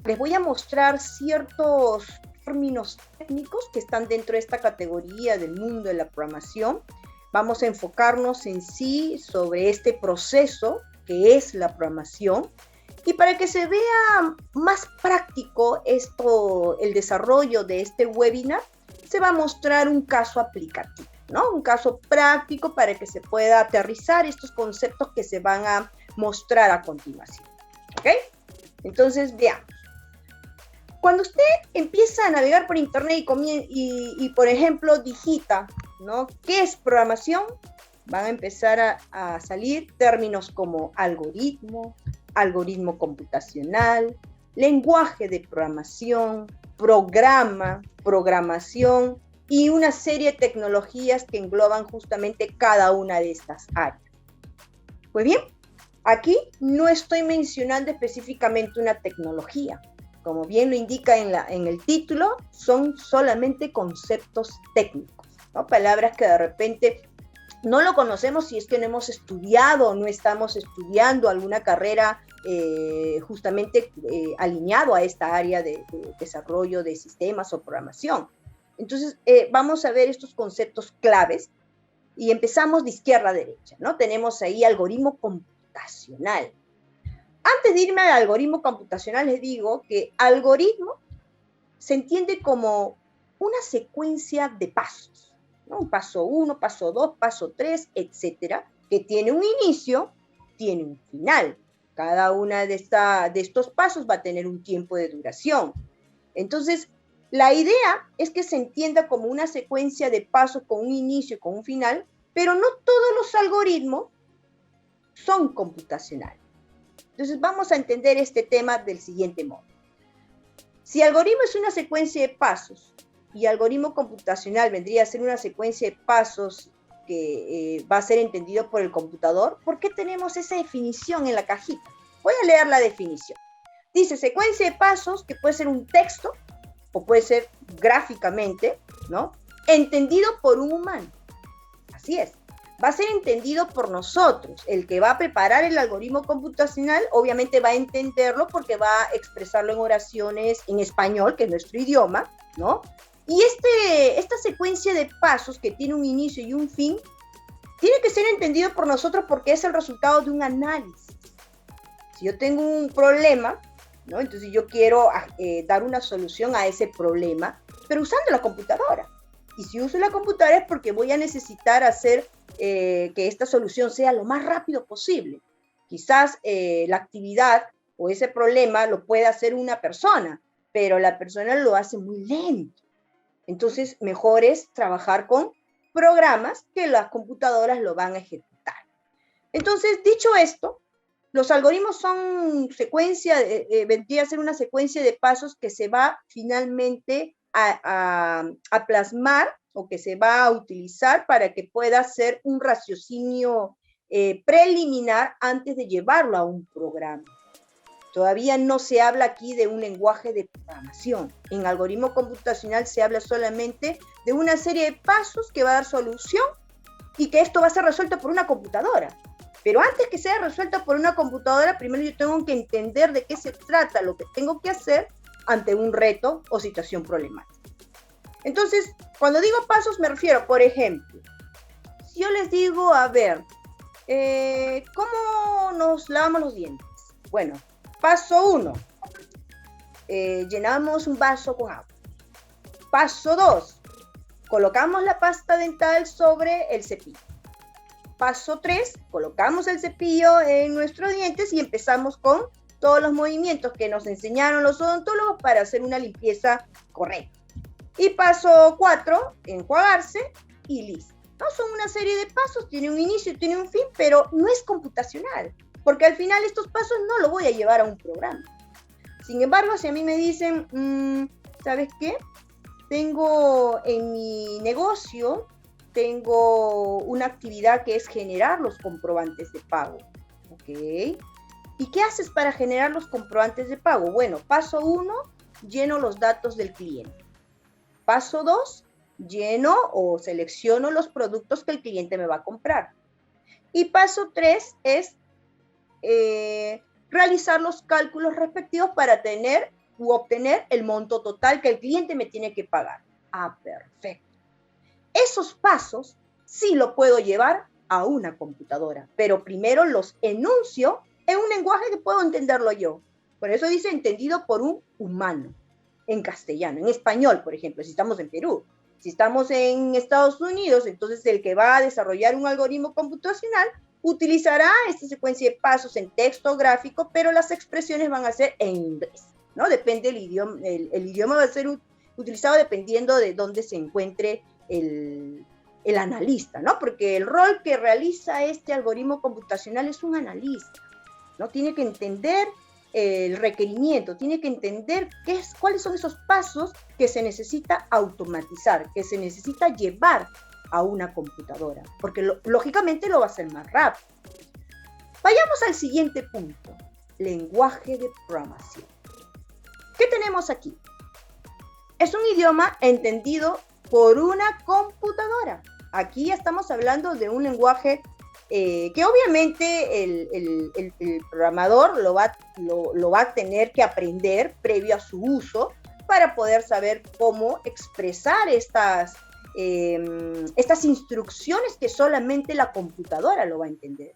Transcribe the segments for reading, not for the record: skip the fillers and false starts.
les voy a mostrar ciertos términos técnicos que están dentro de esta categoría del mundo de la programación. Vamos a enfocarnos en sí sobre este proceso que es la programación. Y para que se vea más práctico el desarrollo de este webinar, se va a mostrar un caso aplicativo, ¿no? Un caso práctico para que se pueda aterrizar estos conceptos que se van a mostrar a continuación. ¿Ok? Entonces, veamos. Cuando usted empieza a navegar por internet y por ejemplo, digita, ¿no? ¿Qué es programación? Van a empezar a salir términos como algoritmo, algoritmo computacional, lenguaje de programación, programa, programación y una serie de tecnologías que engloban justamente cada una de estas áreas. Pues bien, aquí no estoy mencionando específicamente una tecnología. Como bien lo indica en el título, son solamente conceptos técnicos, ¿no? Palabras que de repente no lo conocemos si es que no hemos estudiado o no estamos estudiando alguna carrera justamente alineado a esta área de desarrollo de sistemas o programación. Entonces, vamos a ver estos conceptos claves y empezamos de izquierda a derecha, ¿no? Tenemos ahí algoritmo computacional. Antes de irme al algoritmo computacional, les digo que algoritmo se entiende como una secuencia de pasos, ¿no? Un paso 1, paso 2, paso 3, etcétera, que tiene un inicio, tiene un final. Cada una de estos pasos va a tener un tiempo de duración. Entonces, la idea es que se entienda como una secuencia de pasos con un inicio y con un final, pero no todos los algoritmos son computacionales. Entonces, vamos a entender este tema del siguiente modo. Si algoritmo es una secuencia de pasos y algoritmo computacional vendría a ser una secuencia de pasos que va a ser entendido por el computador, ¿por qué tenemos esa definición en la cajita? Voy a leer la definición. Dice secuencia de pasos, que puede ser un texto o puede ser gráficamente, ¿no? Entendido por un humano. Así es. Va a ser entendido por nosotros. El que va a preparar el algoritmo computacional obviamente va a entenderlo porque va a expresarlo en oraciones en español, que es nuestro idioma, ¿no? Y esta secuencia de pasos que tiene un inicio y un fin, tiene que ser entendido por nosotros porque es el resultado de un análisis. Si yo tengo un problema, ¿no? Entonces yo quiero dar una solución a ese problema, pero usando la computadora. Y si uso la computadora es porque voy a necesitar hacer que esta solución sea lo más rápido posible. Quizás la actividad o ese problema lo puede hacer una persona, pero la persona lo hace muy lento. Entonces, mejor es trabajar con programas que las computadoras lo van a ejecutar. Entonces, dicho esto, los algoritmos son vendría a ser una secuencia de pasos que se va finalmente a plasmar o que se va a utilizar para que pueda ser un raciocinio preliminar antes de llevarlo a un programa. Todavía no se habla aquí de un lenguaje de programación. En algoritmo computacional se habla solamente de una serie de pasos que va a dar solución y que esto va a ser resuelto por una computadora. Pero antes que sea resuelto por una computadora, primero yo tengo que entender de qué se trata lo que tengo que hacer ante un reto o situación problemática. Entonces, cuando digo pasos me refiero, por ejemplo, si yo les digo, a ver, ¿cómo nos lavamos los dientes? Bueno, paso 1, llenamos un vaso con agua. Paso 2, colocamos la pasta dental sobre el cepillo. Paso 3, colocamos el cepillo en nuestros dientes y empezamos con todos los movimientos que nos enseñaron los odontólogos para hacer una limpieza correcta. Y paso 4, enjuagarse y listo. ¿No? Son una serie de pasos, tiene un inicio y tiene un fin, pero no es computacional, porque al final estos pasos no los voy a llevar a un programa. Sin embargo, si a mí me dicen, ¿sabes qué? Tengo en mi negocio, tengo una actividad que es generar los comprobantes de pago. ¿Ok? ¿Y qué haces para generar los comprobantes de pago? Bueno, paso 1, lleno los datos del cliente. Paso 2, lleno o selecciono los productos que el cliente me va a comprar. Y paso 3 es realizar los cálculos respectivos para tener u obtener el monto total que el cliente me tiene que pagar. Ah, perfecto. Esos pasos sí lo puedo llevar a una computadora, pero primero los enuncio en un lenguaje que puedo entenderlo yo. Por eso dice entendido por un humano, en castellano, en español, por ejemplo, si estamos en Perú. Si estamos en Estados Unidos, entonces el que va a desarrollar un algoritmo computacional utilizará esta secuencia de pasos en texto gráfico, pero las expresiones van a ser en inglés, ¿no? Depende del idioma, el idioma va a ser utilizado dependiendo de dónde se encuentre el analista, ¿no? Porque el rol que realiza este algoritmo computacional es un analista, ¿no? Tiene que entender el requerimiento, tiene que entender cuáles son esos pasos que se necesita automatizar, que se necesita llevar a una computadora, porque lógicamente lo va a hacer más rápido. Vayamos al siguiente punto, lenguaje de programación. ¿Qué tenemos aquí? Es un idioma entendido por una computadora. Aquí estamos hablando de un lenguaje que obviamente el programador lo va a tener que aprender previo a su uso para poder saber cómo expresar estas instrucciones que solamente la computadora lo va a entender.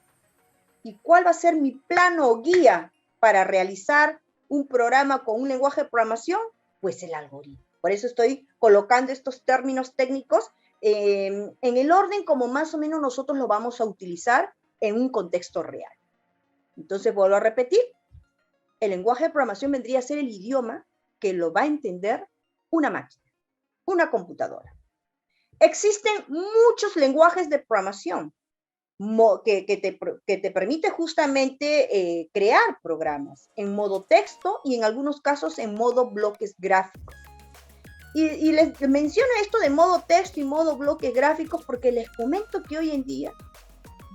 ¿Y cuál va a ser mi plano o guía para realizar un programa con un lenguaje de programación? Pues el algoritmo. Por eso estoy colocando estos términos técnicos en el orden como más o menos nosotros lo vamos a utilizar en un contexto real. Entonces vuelvo a repetir, el lenguaje de programación vendría a ser el idioma que lo va a entender una máquina, una computadora. Existen muchos lenguajes de programación que te permite justamente crear programas en modo texto y en algunos casos en modo bloques gráficos. Y les menciono esto de modo texto y modo bloques gráficos porque les comento que hoy en día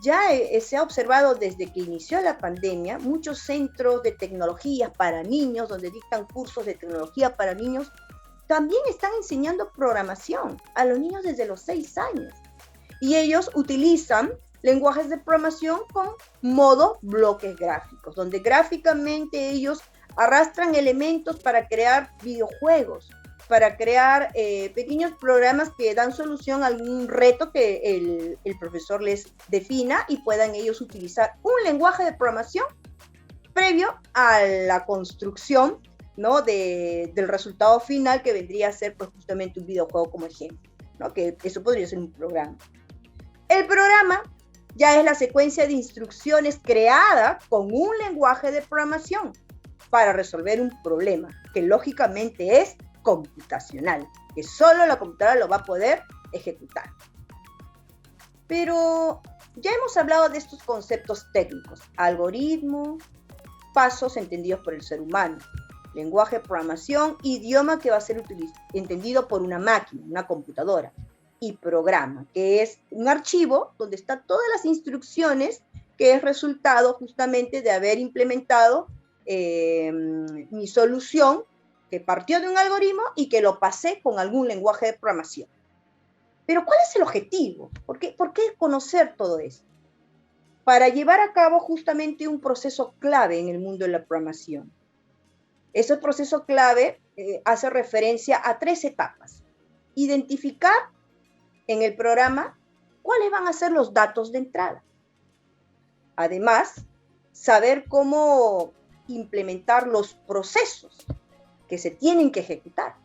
ya se ha observado desde que inició la pandemia muchos centros de tecnologías para niños, donde dictan cursos de tecnología para niños, también están enseñando programación a los niños desde los 6 años. Y ellos utilizan lenguajes de programación con modo bloques gráficos, donde gráficamente ellos arrastran elementos para crear videojuegos, para crear pequeños programas que dan solución a algún reto que el profesor les defina y puedan ellos utilizar un lenguaje de programación previo a la construcción, ¿no? Del resultado final que vendría a ser pues, justamente un videojuego como ejemplo, ¿no? Que eso podría ser un programa. El programa ya es la secuencia de instrucciones creada con un lenguaje de programación para resolver un problema que lógicamente es computacional, que solo la computadora lo va a poder ejecutar. Pero ya hemos hablado de estos conceptos técnicos, algoritmo, pasos entendidos por el ser humano, lenguaje de programación, idioma que va a ser entendido por una máquina, una computadora, y programa, que es un archivo donde están todas las instrucciones que es resultado justamente de haber implementado mi solución que partió de un algoritmo y que lo pasé con algún lenguaje de programación. Pero ¿cuál es el objetivo? ¿Por qué conocer todo esto? Para llevar a cabo justamente un proceso clave en el mundo de la programación. Ese proceso clave hace referencia a 3 etapas. Identificar en el programa cuáles van a ser los datos de entrada. Además, saber cómo implementar los procesos que se tienen que ejecutar.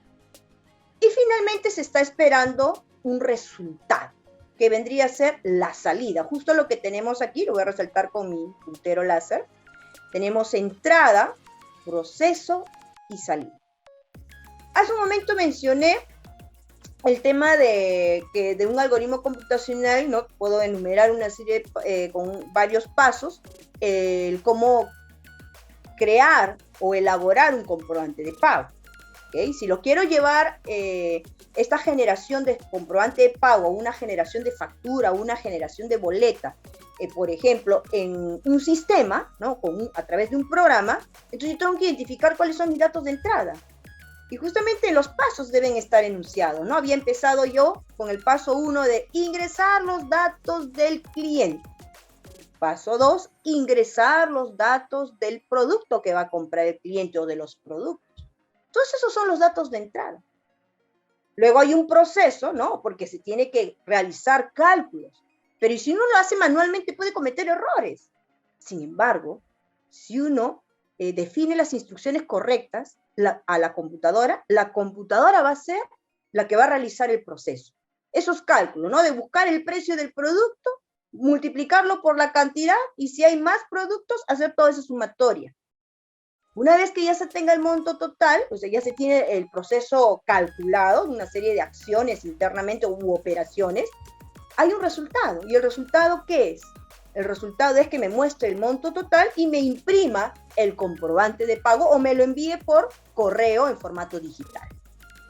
Y finalmente se está esperando un resultado, que vendría a ser la salida. Justo lo que tenemos aquí, lo voy a resaltar con mi puntero láser. Tenemos entrada, proceso y salida. Hace un momento mencioné el tema de un algoritmo computacional, ¿no? Puedo enumerar una serie con varios pasos, cómo crear o elaborar un comprobante de pago. ¿Okay? Si lo quiero llevar esta generación de comprobante de pago, una generación de factura, una generación de boleta, por ejemplo, en un sistema, ¿no? A través de un programa, entonces yo tengo que identificar cuáles son mis datos de entrada. Y justamente los pasos deben estar enunciados, ¿no? Había empezado yo con el paso 1 de ingresar los datos del cliente. Paso 2, ingresar los datos del producto que va a comprar el cliente o de los productos. Todos esos son los datos de entrada. Luego hay un proceso, ¿no? Porque se tiene que realizar cálculos. Pero si uno lo hace manualmente puede cometer errores. Sin embargo, si uno define las instrucciones correctas a la computadora va a ser la que va a realizar el proceso. Esos cálculos, ¿no? De buscar el precio del producto, multiplicarlo por la cantidad y si hay más productos, hacer toda esa sumatoria. Una vez que ya se tenga el monto total, o sea, ya se tiene el proceso calculado, una serie de acciones internamente u operaciones, hay un resultado. ¿Y el resultado qué es? El resultado es que me muestre el monto total y me imprima el comprobante de pago o me lo envíe por correo en formato digital,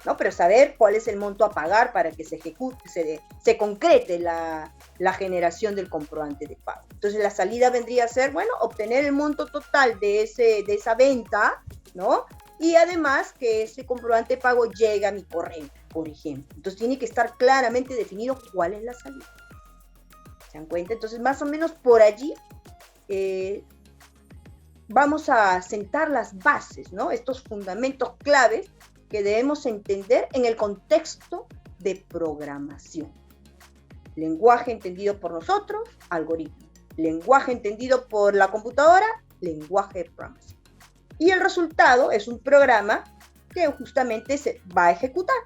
¿no? Pero saber cuál es el monto a pagar para que se ejecute, se concrete la generación del comprobante de pago. Entonces la salida vendría a ser, bueno, obtener el monto total de esa venta, ¿no? Y además que ese comprobante de pago llegue a mi correo, por ejemplo. Entonces tiene que estar claramente definido cuál es la salida. ¿Se dan cuenta? Entonces más o menos por allí vamos a sentar las bases, ¿no? Estos fundamentos claves que debemos entender en el contexto de programación. Lenguaje entendido por nosotros, algoritmo. Lenguaje entendido por la computadora, lenguaje de programación. Y el resultado es un programa que justamente se va a ejecutar,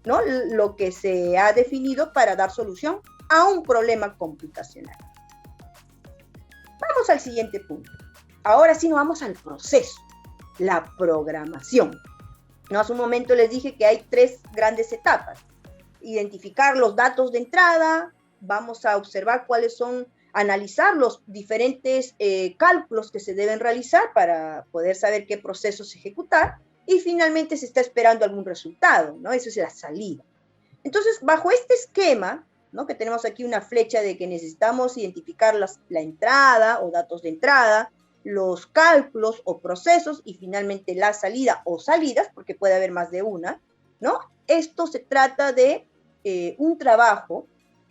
¿no? Lo que se ha definido para dar solución a un problema computacional. Vamos al siguiente punto. Ahora sí nos vamos al proceso, la programación. ¿No? Hace un momento les dije que hay 3 grandes etapas. Identificar los datos de entrada, vamos a observar cuáles son, analizar los diferentes cálculos que se deben realizar para poder saber qué procesos ejecutar y finalmente se está esperando algún resultado, ¿no? Eso es la salida. Entonces, bajo este esquema, ¿no? Que tenemos aquí una flecha de que necesitamos identificar la entrada o datos de entrada, los cálculos o procesos y finalmente la salida o salidas, porque puede haber más de una, ¿no? Esto se trata de un trabajo,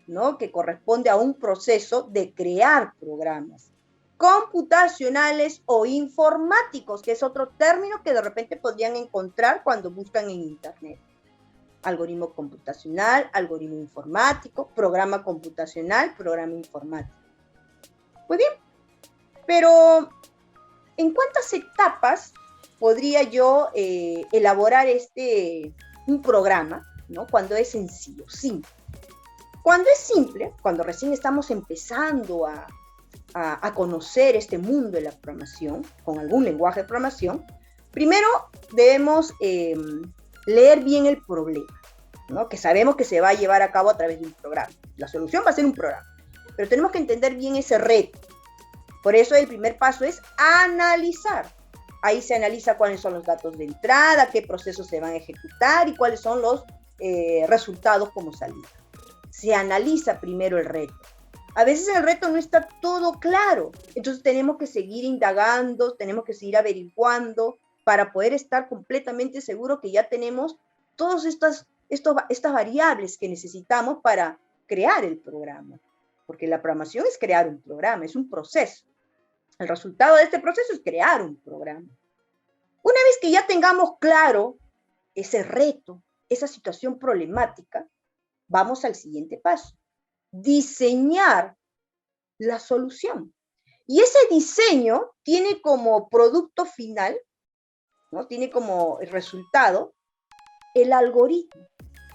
¿no? Que corresponde a un proceso de crear programas computacionales o informáticos, que es otro término que de repente podrían encontrar cuando buscan en internet. Algoritmo computacional, algoritmo informático, programa computacional, programa informático. Muy bien, pero ¿en cuántas etapas podría yo elaborar un programa, ¿no? Cuando es sencillo, simple? Cuando es simple, cuando recién estamos empezando a conocer este mundo de la programación, con algún lenguaje de programación, primero debemos leer bien el problema, ¿no? Que sabemos que se va a llevar a cabo a través de un programa. La solución va a ser un programa, pero tenemos que entender bien ese reto. Por eso el primer paso es analizar. Ahí se analiza cuáles son los datos de entrada, qué procesos se van a ejecutar y cuáles son los resultados como salida. Se analiza primero el reto. A veces el reto no está todo claro, entonces tenemos que seguir indagando, tenemos que seguir averiguando para poder estar completamente seguros que ya tenemos todas estas variables que necesitamos para crear el programa. Porque la programación es crear un programa, es un proceso. El resultado de este proceso es crear un programa. Una vez que ya tengamos claro ese reto, esa situación problemática, vamos al siguiente paso. Diseñar la solución. Y ese diseño tiene como producto final, ¿no? Tiene como resultado el algoritmo,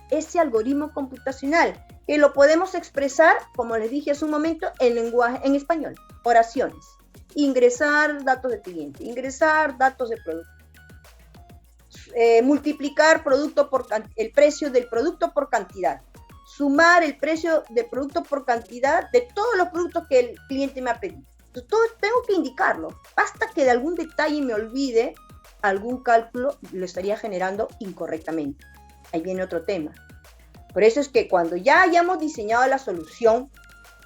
ese algoritmo computacional, que lo podemos expresar, como les dije hace un momento, en español, oraciones. Ingresar datos de cliente, ingresar datos de producto, multiplicar el precio del producto por cantidad, sumar el precio del producto por cantidad de todos los productos que el cliente me ha pedido. Entonces, todo tengo que indicarlo. Basta que de algún detalle me olvide, algún cálculo lo estaría generando incorrectamente. Ahí viene otro tema. Por eso es que cuando ya hayamos diseñado la solución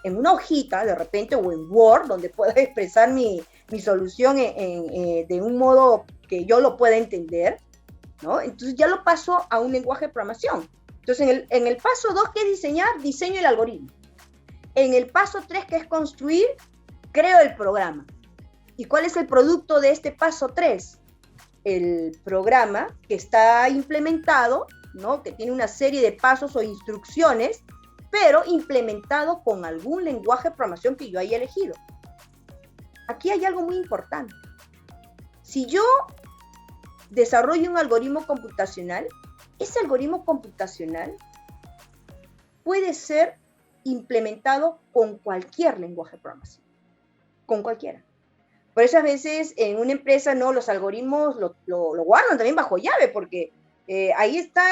en una hojita, de repente, o en Word, donde pueda expresar mi solución de un modo que yo lo pueda entender, ¿no? Entonces ya lo paso a un lenguaje de programación. Entonces en el paso 2, que es diseñar, diseño el algoritmo. En el paso 3, que es construir, creo el programa. ¿Y cuál es el producto de este paso 3? el programa que está implementado, ¿no? Que tiene una serie de pasos o instrucciones, pero implementado con algún lenguaje de programación que yo haya elegido. Aquí hay algo muy importante. Si yo desarrollo un algoritmo computacional, ese algoritmo computacional puede ser implementado con cualquier lenguaje de programación, con cualquiera. Por eso a veces en una empresa, no, los algoritmos lo guardan también bajo llave, porque ahí está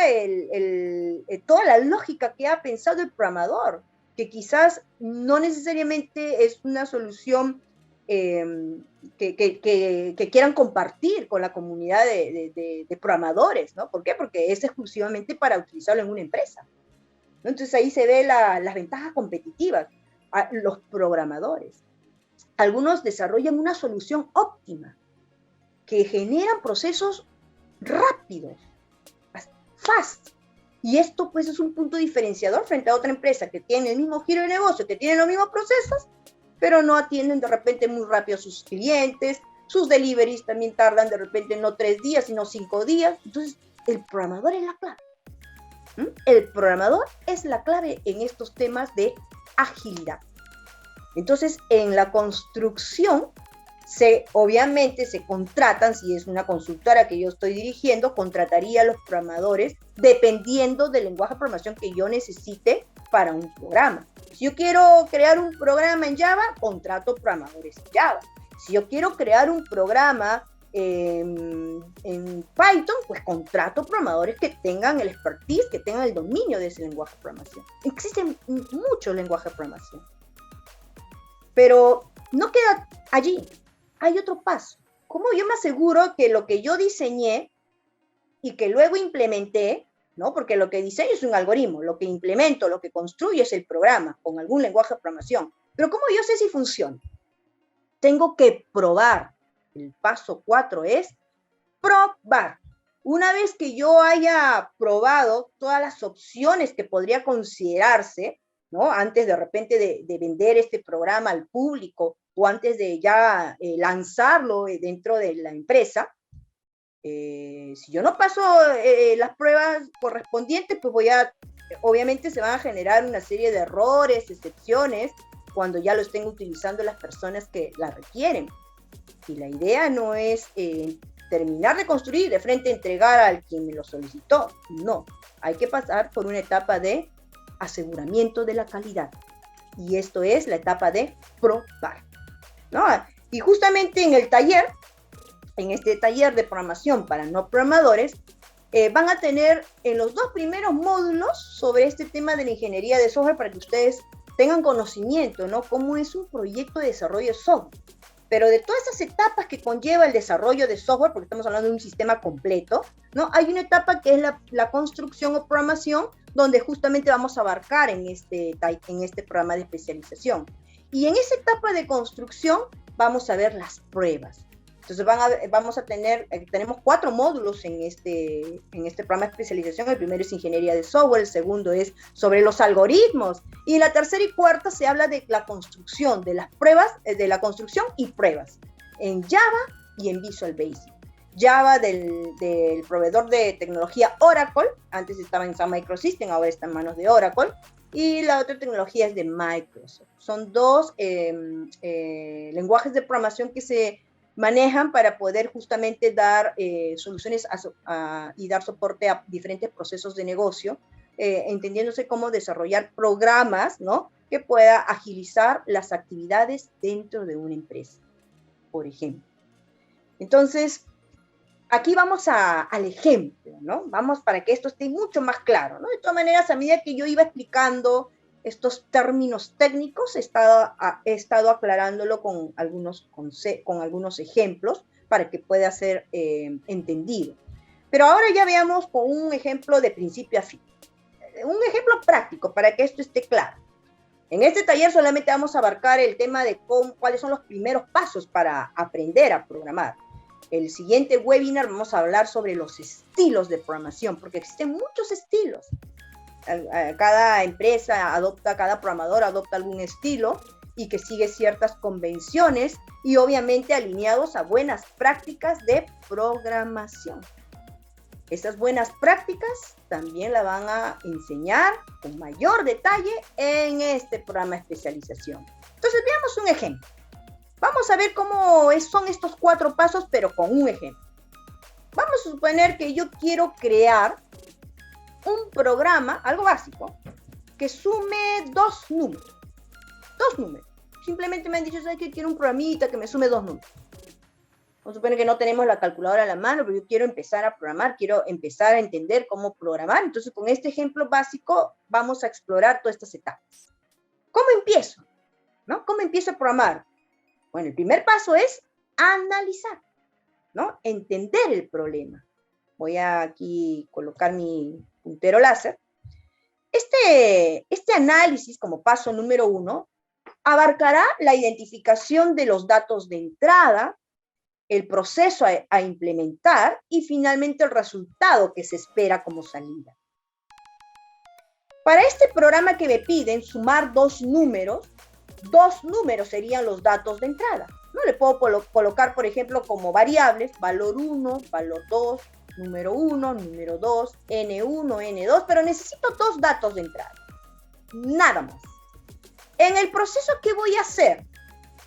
toda la lógica que ha pensado el programador, que quizás no necesariamente es una solución que quieran compartir con la comunidad de programadores, ¿no? ¿Por qué? Porque es exclusivamente para utilizarlo en una empresa, ¿no? Entonces ahí se ve las ventajas competitivas a los programadores. Algunos desarrollan una solución óptima que generan procesos rápidos, fast. Y esto pues es un punto diferenciador frente a otra empresa que tiene el mismo giro de negocio, que tiene los mismos procesos, pero no atienden de repente muy rápido a sus clientes, sus deliveries también tardan de repente no 3 días, sino 5 días. Entonces, el programador es la clave. El programador es la clave en estos temas de agilidad. Entonces, en la construcción, obviamente se contratan, si es una consultora que yo estoy dirigiendo, contrataría a los programadores dependiendo del lenguaje de programación que yo necesite para un programa. Si yo quiero crear un programa en Java, contrato programadores en Java. Si yo quiero crear un programa en Python, pues contrato programadores que tengan el expertise, que tengan el dominio de ese lenguaje de programación. Existen muchos lenguajes de programación. Pero no queda allí. Hay otro paso. ¿Cómo yo me aseguro que lo que yo diseñé y que luego implementé, ¿no? Porque lo que diseño es un algoritmo, lo que implemento, lo que construyo es el programa con algún lenguaje de programación. Pero ¿cómo yo sé si funciona? Tengo que probar. El paso 4 es probar. Una vez que yo haya probado todas las opciones que podría considerarse, ¿no? Antes de repente de vender este programa al público o antes de ya lanzarlo dentro de la empresa, si yo no paso las pruebas correspondientes, pues obviamente se van a generar una serie de errores, excepciones, cuando ya lo estén utilizando las personas que la requieren. Y la idea no es terminar de construir, de frente entregar al quien me lo solicitó. No, hay que pasar por una etapa de aseguramiento de la calidad. Y esto es la etapa de probar, ¿no? Y justamente en el taller, en este taller de programación para no programadores, van a tener en los 2 primeros módulos sobre este tema de la ingeniería de software para que ustedes tengan conocimiento, ¿no? Cómo es un proyecto de desarrollo de software. Pero de todas esas etapas que conlleva el desarrollo de software, porque estamos hablando de un sistema completo, ¿no? Hay una etapa que es la construcción o programación, donde justamente vamos a abarcar en este programa de especialización. Y en esa etapa de construcción vamos a ver las pruebas. Entonces tenemos 4 módulos en este programa de especialización. El primero es ingeniería de software, el segundo es sobre los algoritmos, y la tercera y cuarta se habla de la construcción, de las pruebas, de la construcción y pruebas, en Java y en Visual Basic. Java del proveedor de tecnología Oracle, antes estaba en Sun Microsystems, ahora está en manos de Oracle, y la otra tecnología es de Microsoft. Son 2 lenguajes de programación que se manejan para poder justamente dar soluciones y dar soporte a diferentes procesos de negocio, entendiéndose cómo desarrollar programas, ¿no? Que pueda agilizar las actividades dentro de una empresa, por ejemplo. Entonces, aquí vamos al ejemplo, ¿no? Vamos para que esto esté mucho más claro, ¿no? De todas maneras, a medida que yo iba explicando estos términos técnicos, he estado aclarándolo con algunos ejemplos para que pueda ser entendido. Pero ahora ya veamos con un ejemplo de principio a fin. Un ejemplo práctico para que esto esté claro. En este taller solamente vamos a abarcar el tema de cuáles son los primeros pasos para aprender a programar. El siguiente webinar vamos a hablar sobre los estilos de programación, porque existen muchos estilos. Cada empresa cada programador adopta algún estilo, y que sigue ciertas convenciones y obviamente alineados a buenas prácticas de programación. Esas buenas prácticas también la van a enseñar con mayor detalle en este programa de especialización. Entonces, veamos un ejemplo. Vamos a ver cómo son estos 4 pasos, pero con un ejemplo. Vamos a suponer que yo quiero crear un programa, algo básico, que sume 2 números. 2 números. Simplemente me han dicho, ¿sabes qué? Quiero un programita que me sume 2 números. Vamos a suponer que no tenemos la calculadora a la mano, pero yo quiero empezar a programar, quiero empezar a entender cómo programar. Entonces, con este ejemplo básico, vamos a explorar todas estas etapas. ¿Cómo empiezo? ¿No? ¿Cómo empiezo a programar? Bueno, el primer paso es analizar, ¿no? Entender el problema. Voy a aquí colocar mi puntero láser. Este análisis, como paso número 1, abarcará la identificación de los datos de entrada, el proceso a implementar y finalmente el resultado que se espera como salida. Para este programa que me piden sumar 2 números serían los datos de entrada. No le puedo colocar, por ejemplo, como variables, valor 1, valor 2, número 1, número 2, N1, N2, pero necesito 2 datos de entrada. Nada más. En el proceso, ¿qué voy a hacer?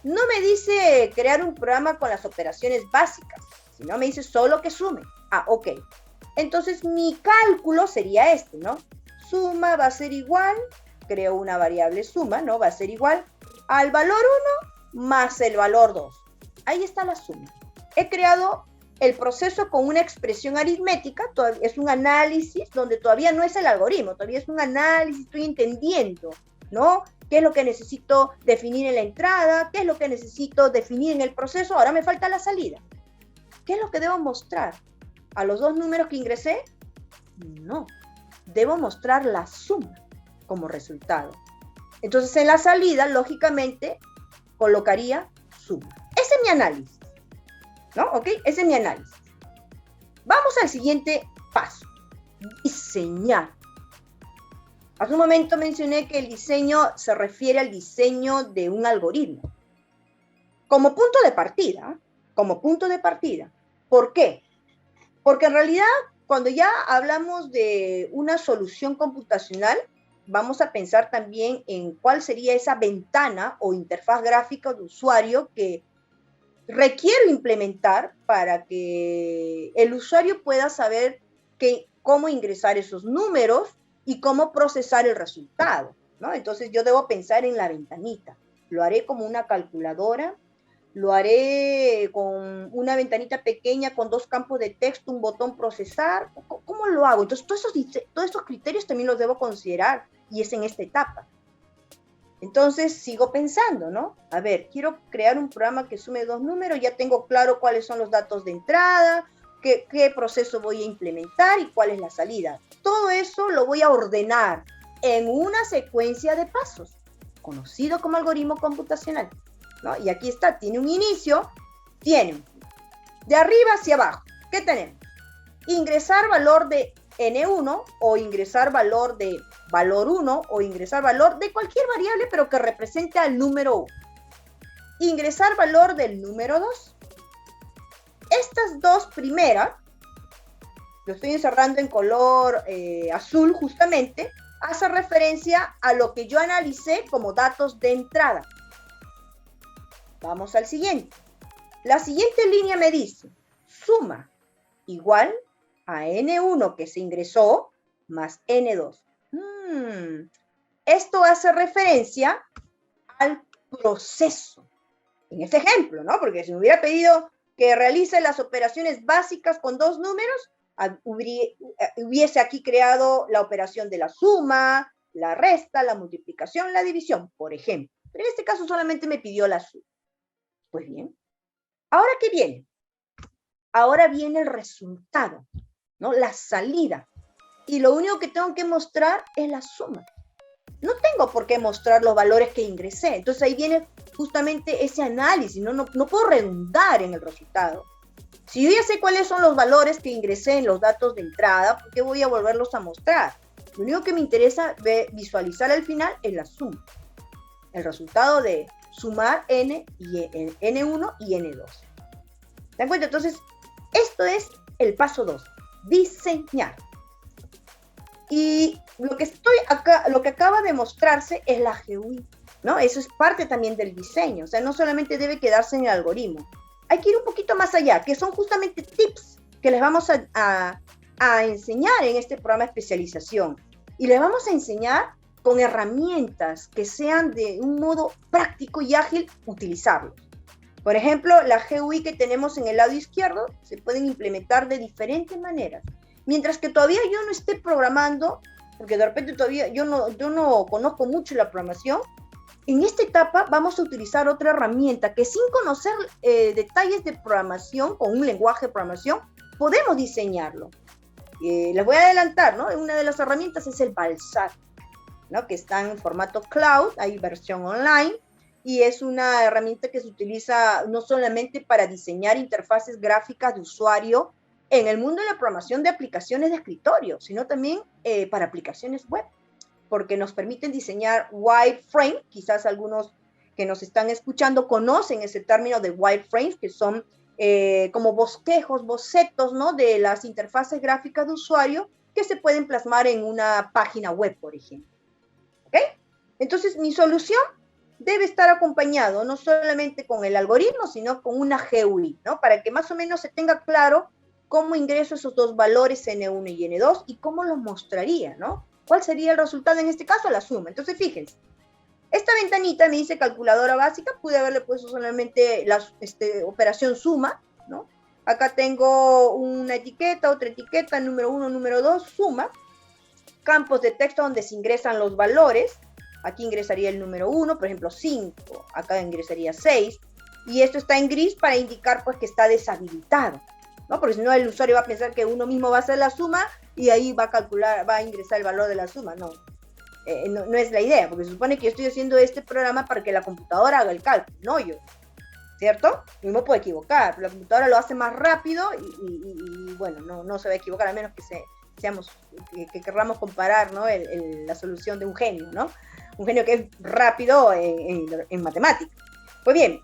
No me dice crear un programa con las operaciones básicas, sino me dice solo que sume. Ah, ok. Entonces mi cálculo sería este, ¿no? Suma va a ser igual, creo una variable suma, ¿no? Va a ser igual al valor 1 más el valor 2. Ahí está la suma. He creado el proceso con una expresión aritmética, es un análisis donde todavía no es el algoritmo, todavía es un análisis, estoy entendiendo, ¿no? ¿Qué es lo que necesito definir en la entrada? ¿Qué es lo que necesito definir en el proceso? Ahora me falta la salida. ¿Qué es lo que debo mostrar? ¿A los 2 números que ingresé? No. Debo mostrar la suma como resultado. Entonces, en la salida, lógicamente, colocaría suma. Ese es mi análisis, ¿no? ¿Ok? Ese es mi análisis. Vamos al siguiente paso. Diseñar. Hace un momento mencioné que el diseño se refiere al diseño de un algoritmo. Como punto de partida. ¿Por qué? Porque en realidad, cuando ya hablamos de una solución computacional, vamos a pensar también en cuál sería esa ventana o interfaz gráfica de usuario que requiero implementar para que el usuario pueda saber cómo ingresar esos números y cómo procesar el resultado, ¿no? Entonces yo debo pensar en la ventanita. Lo haré como una calculadora, lo haré con una ventanita pequeña con 2 campos de texto, un botón procesar. ¿Cómo lo hago? Entonces todos esos criterios también los debo considerar y es en esta etapa. Entonces sigo pensando, ¿no? A ver, quiero crear un programa que sume 2 números, ya tengo claro cuáles son los datos de entrada, qué proceso voy a implementar y cuál es la salida. Todo eso lo voy a ordenar en una secuencia de pasos, conocido como algoritmo computacional, ¿no? Y aquí está, tiene un inicio, tiene de arriba hacia abajo. ¿Qué tenemos? Ingresar valor de N1 o ingresar valor de valor 1 o ingresar valor de cualquier variable, pero que represente al número 1. Ingresar valor del número 2. Estas 2 primeras, lo estoy encerrando en color azul justamente, hace referencia a lo que yo analicé como datos de entrada. Vamos al siguiente. La siguiente línea me dice, suma igual a N1 que se ingresó más N2. Esto hace referencia al proceso. En este ejemplo, ¿no? Porque si me hubiera pedido que realice las operaciones básicas con 2 números, hubiese aquí creado la operación de la suma, la resta, la multiplicación, la división, por ejemplo. Pero en este caso solamente me pidió la suma. Pues bien, ¿ahora qué viene? Ahora viene el resultado, ¿no? La salida. Y lo único que tengo que mostrar es la suma. No tengo por qué mostrar los valores que ingresé. Entonces ahí viene justamente ese análisis. No puedo redundar en el resultado. Si yo ya sé cuáles son los valores que ingresé en los datos de entrada, ¿por qué voy a volverlos a mostrar? Lo único que me interesa visualizar al final es la suma. El resultado de sumar n y n1 y n2. ¿Se dan cuenta? Entonces, esto es el paso 2, diseñar. Y lo que acaba de mostrarse es la GUI, ¿no? Eso es parte también del diseño, o sea, no solamente debe quedarse en el algoritmo. Hay que ir un poquito más allá, que son justamente tips que les vamos a enseñar en este programa de especialización. Y les vamos a enseñar con herramientas que sean de un modo práctico y ágil utilizarlos. Por ejemplo, la GUI que tenemos en el lado izquierdo se pueden implementar de diferentes maneras. Mientras que todavía yo no esté programando, porque de repente todavía yo no conozco mucho la programación, en esta etapa vamos a utilizar otra herramienta que sin conocer detalles de programación, con un lenguaje de programación, podemos diseñarlo. Les voy a adelantar, ¿no? Una de las herramientas es el Balzac, ¿no? Que está en formato cloud, hay versión online, y es una herramienta que se utiliza no solamente para diseñar interfaces gráficas de usuario en el mundo de la programación de aplicaciones de escritorio, sino también para aplicaciones web, porque nos permiten diseñar wireframe. Quizás algunos que nos están escuchando conocen ese término de wireframes, que son como bosquejos, bocetos, ¿no? De las interfaces gráficas de usuario que se pueden plasmar en una página web, por ejemplo. ¿Ok? Entonces, mi solución debe estar acompañado no solamente con el algoritmo, sino con una GUI, ¿no? Para que más o menos se tenga claro cómo ingreso esos dos valores N1 y N2 y cómo los mostraría, ¿no? ¿Cuál sería el resultado en este caso? La suma. Entonces, fíjense, esta ventanita me dice calculadora básica, pude haberle puesto solamente la operación suma, ¿no? Acá tengo una etiqueta, otra etiqueta, número 1, número 2, suma. Campos de texto donde se ingresan los valores. Aquí ingresaría el número 1, por ejemplo 5, acá ingresaría 6, y esto está en gris para indicar pues que está deshabilitado, ¿no? Porque si no el usuario va a pensar que uno mismo va a hacer la suma y ahí va a calcular, va a ingresar el valor de la suma. No, no es la idea, porque se supone que yo estoy haciendo este programa para que la computadora haga el cálculo, no yo, ¿cierto? Y me puedo equivocar, pero la computadora lo hace más rápido y bueno, no se va a equivocar, a menos que querramos comparar, ¿no? La solución de un genio, ¿no? Un genio que es rápido en matemáticas. Pues bien,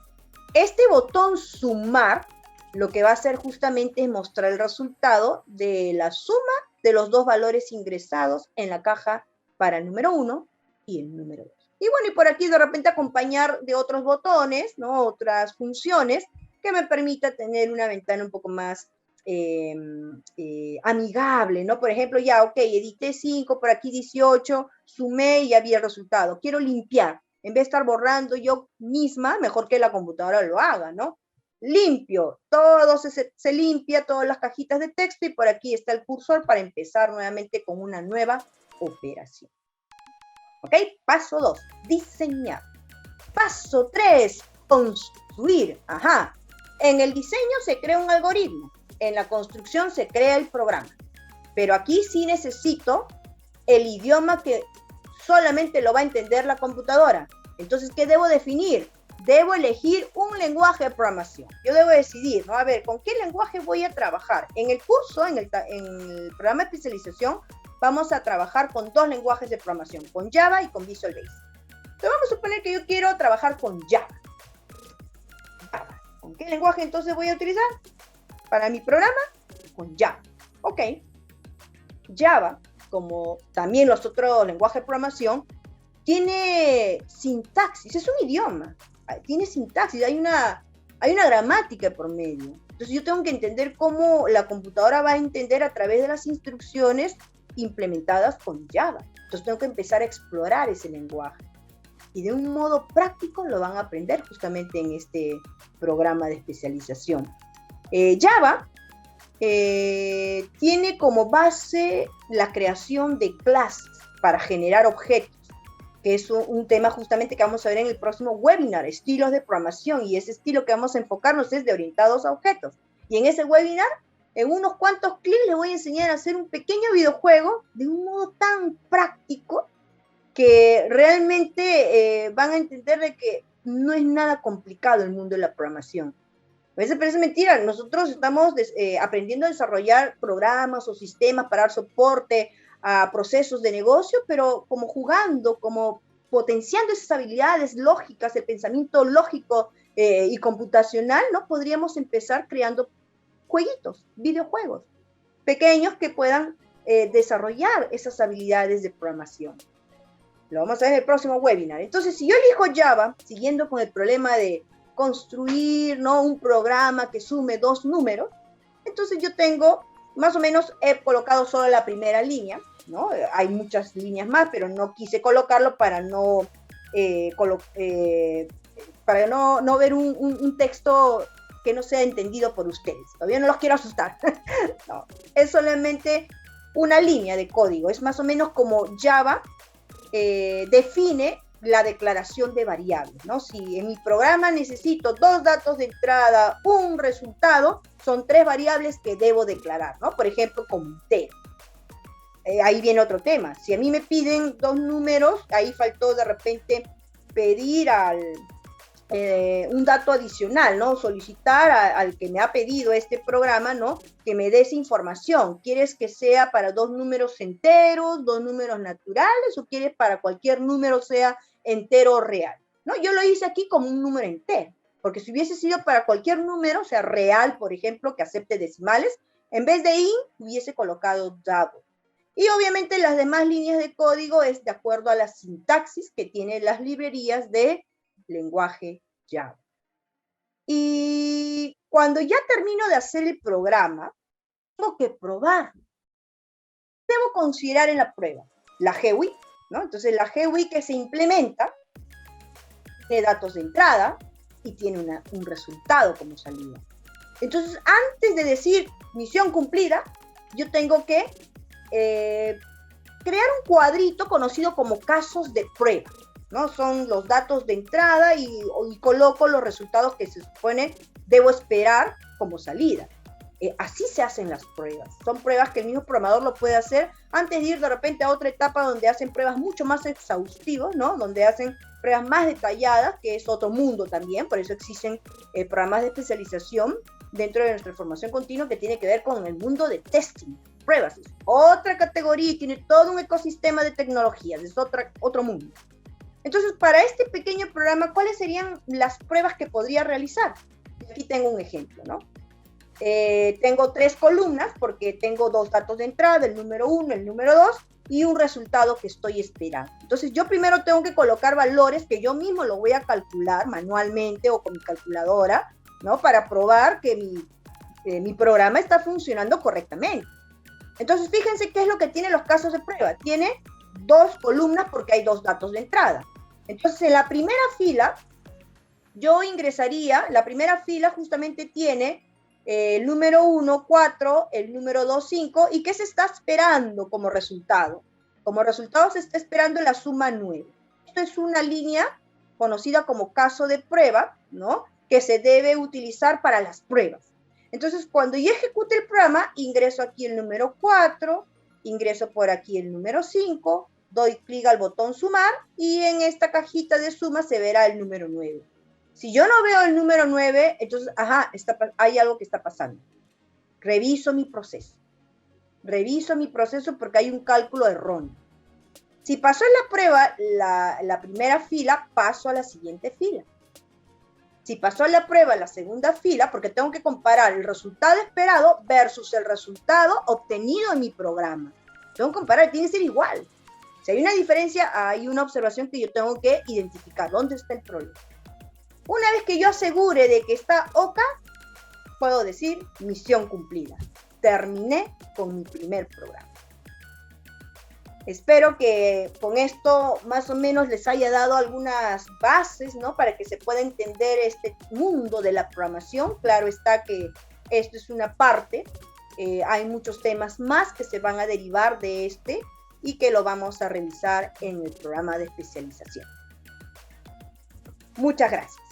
este botón sumar lo que va a hacer justamente es mostrar el resultado de la suma de los dos valores ingresados en la caja para el número 1 y el número 2. Y bueno, y por aquí de repente acompañar de otros botones, ¿no? Otras funciones que me permita tener una ventana un poco más amigable, ¿no? Por ejemplo, ya, ok, edité 5, por aquí 18, sumé y ya vi el resultado. Quiero limpiar. En vez de estar borrando yo misma, mejor que la computadora lo haga, ¿no? Limpio. Todo se limpia, todas las cajitas de texto, y por aquí está el cursor para empezar nuevamente con una nueva operación. ¿Ok? Paso 2, diseñar. Paso 3, construir. Ajá. En el diseño se crea un algoritmo. En la construcción se crea el programa. Pero aquí sí necesito el idioma que solamente lo va a entender la computadora. Entonces, ¿qué debo definir? Debo elegir un lenguaje de programación. Yo debo decidir, ¿no? A ver, ¿con qué lenguaje voy a trabajar? En el curso, en el programa de especialización, vamos a trabajar con dos lenguajes de programación, con Java y con Visual Basic. Entonces, vamos a suponer que yo quiero trabajar con Java. ¿Con qué lenguaje entonces voy a utilizar para mi programa? Con Java. Ok. Java, como también los otros lenguajes de programación, tiene sintaxis, es un idioma, tiene sintaxis, hay una gramática por medio. Entonces yo tengo que entender cómo la computadora va a entender a través de las instrucciones implementadas con Java. Entonces tengo que empezar a explorar ese lenguaje. Y de un modo práctico lo van a aprender justamente en este programa de especialización. Java tiene como base la creación de clases para generar objetos, que es un tema justamente que vamos a ver en el próximo webinar, estilos de programación, y ese estilo que vamos a enfocarnos es de orientados a objetos. Y en ese webinar, en unos cuantos clics, les voy a enseñar a hacer un pequeño videojuego de un modo tan práctico que realmente van a entender de que no es nada complicado el mundo de la programación. A veces parece mentira, nosotros estamos aprendiendo a desarrollar programas o sistemas para dar soporte a procesos de negocio, pero como jugando, como potenciando esas habilidades lógicas, el pensamiento lógico y computacional, ¿no? Podríamos empezar creando jueguitos, videojuegos pequeños que puedan desarrollar esas habilidades de programación. Lo vamos a ver en el próximo webinar. Entonces, si yo elijo Java, siguiendo con el problema de construir, ¿no?, un programa que sume 2 números, entonces yo tengo, más o menos, he colocado solo la primera línea, ¿no? Hay muchas líneas más, pero no quise colocarlo para no ver un texto que no sea entendido por ustedes. Todavía no los quiero asustar. No, es solamente una línea de código. Es más o menos como Java define la declaración de variables, ¿no? Si en mi programa necesito 2 datos de entrada, un resultado, son 3 variables que debo declarar, ¿no? Por ejemplo, como entero. Ahí viene otro tema. Si a mí me piden 2 números, ahí faltó de repente pedir un dato adicional, ¿no? Solicitar al que me ha pedido este programa, ¿no?, que me dé esa información. ¿Quieres que sea para 2 números enteros, 2 números naturales, o quieres para cualquier número sea entero o real? ¿No? Yo lo hice aquí como un número entero, porque si hubiese sido para cualquier número, o sea, real, por ejemplo, que acepte decimales, en vez de int, hubiese colocado double. Y obviamente las demás líneas de código es de acuerdo a la sintaxis que tienen las librerías de lenguaje Java. Y cuando ya termino de hacer el programa, tengo que probarlo. Debo considerar en la prueba la GUI, ¿no? Entonces la GUI que se implementa tiene datos de entrada y tiene un resultado como salida. Entonces, antes de decir misión cumplida, yo tengo que crear un cuadrito conocido como casos de prueba, ¿no? Son los datos de entrada y coloco los resultados que se supone debo esperar como salida. Así se hacen las pruebas. Son pruebas que el mismo programador lo puede hacer antes de ir de repente a otra etapa donde hacen pruebas mucho más exhaustivas, ¿no? Donde hacen pruebas más detalladas, que es otro mundo también. Por eso existen programas de especialización dentro de nuestra formación continua que tiene que ver con el mundo de testing, pruebas. Es otra categoría y tiene todo un ecosistema de tecnologías. Es otro mundo. Entonces, para este pequeño programa, ¿cuáles serían las pruebas que podría realizar? Aquí tengo un ejemplo, ¿no? Tengo 3 columnas porque tengo 2 datos de entrada, el número 1, el número 2 y un resultado que estoy esperando. Entonces, yo primero tengo que colocar valores que yo mismo lo voy a calcular manualmente o con mi calculadora, ¿no? Para probar que mi programa está funcionando correctamente. Entonces, fíjense qué es lo que tienen los casos de prueba. Tiene 2 columnas porque hay 2 datos de entrada. Entonces, en la primera fila, yo ingresaría, la primera fila justamente tiene el número 1, 4, el número 2, 5, ¿y qué se está esperando como resultado? Como resultado se está esperando la suma 9. Esto es una línea conocida como caso de prueba, ¿no?, que se debe utilizar para las pruebas. Entonces, cuando yo ejecute el programa, ingreso aquí el número 4, ingreso por aquí el número 5, doy clic al botón sumar y en esta cajita de suma se verá el número 9. Si yo no veo el número 9, entonces, hay algo que está pasando. Reviso mi proceso. Reviso mi proceso porque hay un cálculo erróneo. Si pasó en la prueba la primera fila, paso a la siguiente fila. Si pasó en la prueba la segunda fila, porque tengo que comparar el resultado esperado versus el resultado obtenido en mi programa. Tengo que comparar, tiene que ser igual. Si hay una diferencia, hay una observación que yo tengo que identificar. ¿Dónde está el problema? Una vez que yo asegure de que está OK, puedo decir misión cumplida. Terminé con mi primer programa. Espero que con esto más o menos les haya dado algunas bases, ¿no?, para que se pueda entender este mundo de la programación. Claro está que esto es una parte. Hay muchos temas más que se van a derivar de este y que lo vamos a revisar en el programa de especialización. Muchas gracias.